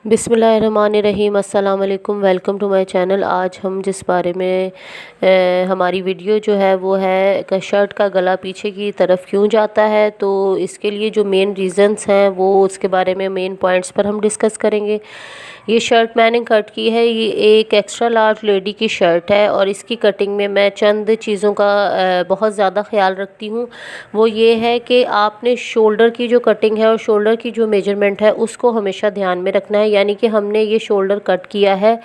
बिस्मिल्लाहिर्रहमानिर्रहीम। अस्सलाम वालेकुम। Welcome to my channel. आज हम जिस बारे में हमारी वीडियो जो है वो है कि शर्ट का गला पीछे की तरफ क्यों जाता है, तो इसके लिए जो मेन रीज़न्स हैं वो उसके बारे में मेन पॉइंट्स पर हम डिस्कस करेंगे। ये शर्ट मैंने कट की है, ये एक एक्स्ट्रा लार्ज लेडी की शर्ट है और इसकी कटिंग में मैं चंद चीज़ों का बहुत ज़्यादा ख्याल रखती हूँ। वो ये है कि आपने शोल्डर की जो कटिंग है और शोल्डर की जो मेजरमेंट है उसको हमेशा ध्यान में रखना है। यानी कि हमने ये शोल्डर कट किया है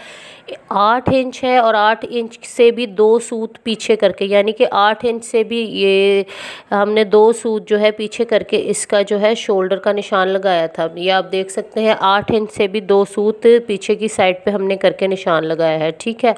8 इंच है और 8 इंच से भी 2 सूत पीछे करके, यानी कि 8 इंच से भी ये हमने 2 सूत जो है पीछे करके इसका जो है शोल्डर का निशान लगाया था। ये आप देख सकते हैं 8 इंच से भी 2 सूत पीछे की साइड पे हमने करके निशान लगाया है, ठीक है।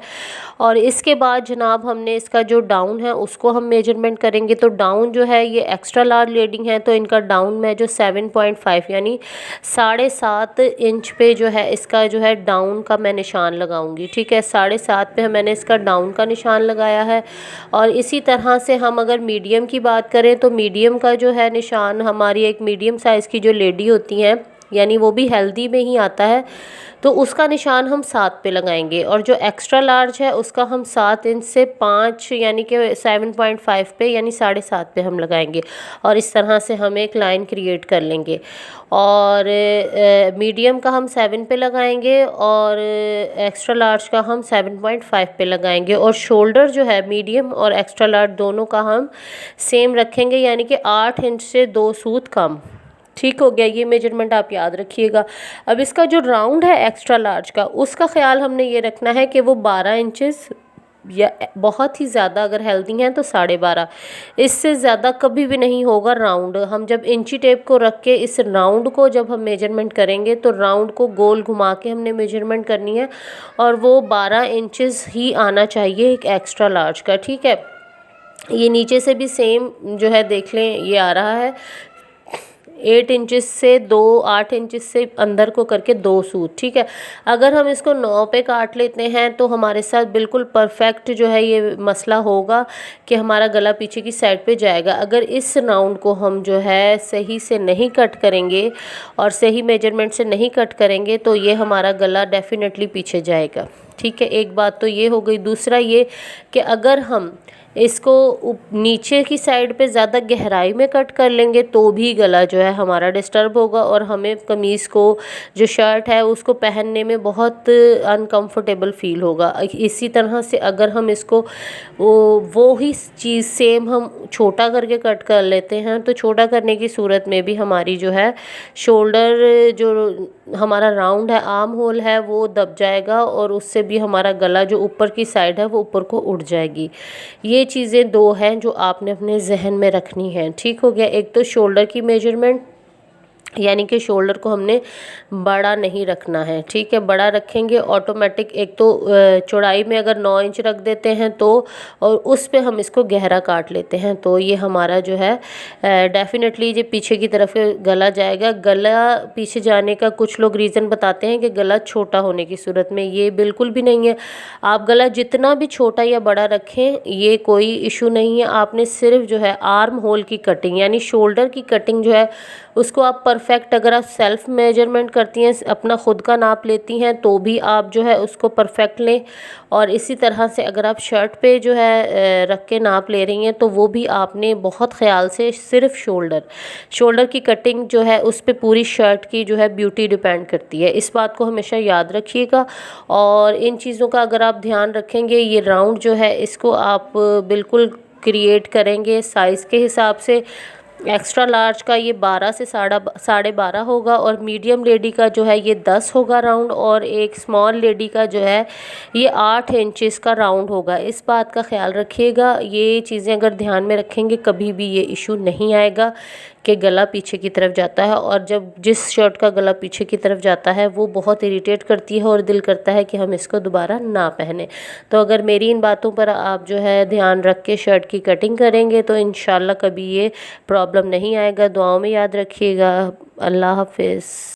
और इसके बाद जनाब हमने इसका जो डाउन है उसको हम मेजरमेंट करेंगे। तो डाउन जो है ये एक्स्ट्रा लार्ज लेडिंग है, तो इनका डाउन में जो 7.5 यानी 7.5 इंच पे जो है इसका जो है डाउन का मैं निशान लगाऊंगी, ठीक है। 7.5 पे मैंने इसका डाउन का निशान लगाया है। और इसी तरह से हम अगर मीडियम की बात करें तो मीडियम का जो है निशान, हमारी एक मीडियम साइज़ की जो लेडी होती हैं, यानी वो भी हेल्दी में ही आता है, तो उसका निशान हम 7 पे लगाएंगे। और जो एक्स्ट्रा लार्ज है उसका हम 7 इंच से 5 यानी कि 7.5 पे यानी 7.5 पे हम लगाएंगे। और इस तरह से हम एक लाइन क्रिएट कर लेंगे। और मीडियम का हम 7 पे लगाएंगे और एक्स्ट्रा लार्ज का हम 7.5 पे लगाएंगे। और शोल्डर जो है मीडियम और एक्स्ट्रा लार्ज दोनों का हम सेम रखेंगे, यानी कि 8 इंच से 2 सूत कम। ठीक हो गया, ये मेजरमेंट आप याद रखिएगा। अब इसका जो राउंड है एक्स्ट्रा लार्ज का, उसका ख्याल हमने ये रखना है कि वो 12 इंचेस या बहुत ही ज़्यादा अगर हेल्दी हैं तो 12.5, इससे ज़्यादा कभी भी नहीं होगा राउंड। हम जब इंची टेप को रख के इस राउंड को जब हम मेजरमेंट करेंगे तो राउंड को गोल घुमा के हमने मेजरमेंट करनी है और वो 12 इंचेस ही आना चाहिए एक एक्स्ट्रा लार्ज का, ठीक है। ये नीचे से भी सेम जो है देख लें, ये आ रहा है 8 इंचेस से 8 इंचेस से अंदर को करके 2 सूत, ठीक है। अगर हम इसको 9 पे काट लेते हैं तो हमारे साथ बिल्कुल परफेक्ट जो है ये मसला होगा कि हमारा गला पीछे की साइड पे जाएगा। अगर इस राउंड को हम जो है सही से नहीं कट करेंगे और सही मेजरमेंट से नहीं कट करेंगे तो ये हमारा गला डेफिनेटली पीछे जाएगा, ठीक है। एक बात तो ये हो गई। दूसरा ये कि अगर हम इसको नीचे की साइड पे ज़्यादा गहराई में कट कर लेंगे तो भी गला जो है हमारा डिस्टर्ब होगा और हमें कमीज़ को, जो शर्ट है उसको पहनने में बहुत अनकंफर्टेबल फ़ील होगा। इसी तरह से अगर हम इसको वो ही चीज़ सेम हम छोटा करके कट कर लेते हैं तो छोटा करने की सूरत में भी हमारी जो है शोल्डर, जो हमारा राउंड है, आर्म होल है, वो दब जाएगा और उससे भी हमारा गला जो ऊपर की साइड है वो ऊपर को उठ जाएगी। ये चीज़ें 2 हैं जो आपने अपने जहन में रखनी है, ठीक हो गया। एक तो शोल्डर की मेजरमेंट, यानी कि शोल्डर को हमने बड़ा नहीं रखना है, ठीक है। बड़ा रखेंगे ऑटोमेटिक, एक तो चौड़ाई में अगर 9 इंच रख देते हैं तो, और उस पे हम इसको गहरा काट लेते हैं तो ये हमारा जो है डेफिनेटली ये पीछे की तरफ गला जाएगा। गला पीछे जाने का कुछ लोग रीज़न बताते हैं कि गला छोटा होने की सूरत में, ये बिल्कुल भी नहीं है। आप गला जितना भी छोटा या बड़ा रखें ये कोई इशू नहीं है। आपने सिर्फ जो है आर्म होल की कटिंग यानी शोल्डर की कटिंग जो है उसको आप परफेक्ट, अगर आप सेल्फ मेजरमेंट करती हैं, अपना ख़ुद का नाप लेती हैं तो भी आप जो है उसको परफेक्ट लें। और इसी तरह से अगर आप शर्ट पे जो है रख के नाप ले रही हैं तो वो भी आपने बहुत ख्याल से सिर्फ शोल्डर की कटिंग जो है उस पे पूरी शर्ट की जो है ब्यूटी डिपेंड करती है। इस बात को हमेशा याद रखिएगा और इन चीज़ों का अगर आप ध्यान रखेंगे, ये राउंड जो है इसको आप बिल्कुल क्रिएट करेंगे साइज़ के हिसाब से। एक्स्ट्रा लार्ज का ये 12 से 12.5 होगा और मीडियम लेडी का जो है ये 10 होगा राउंड, और एक स्मॉल लेडी का जो है ये 8 इंचेस का राउंड होगा। इस बात का ख्याल रखिएगा। ये चीज़ें अगर ध्यान में रखेंगे कभी भी ये इशू नहीं आएगा कि गला पीछे की तरफ जाता है। और जब जिस शर्ट का गला पीछे की तरफ जाता है वो बहुत इरिटेट करती है और दिल करता है कि हम इसको दोबारा ना पहने। तो अगर मेरी इन बातों पर आप जो है ध्यान रख के शर्ट की कटिंग करेंगे तो इंशाल्लाह कभी ये प्रॉब्लम नहीं आएगा। दुआओं में याद रखिएगा। अल्लाह हाफिज़।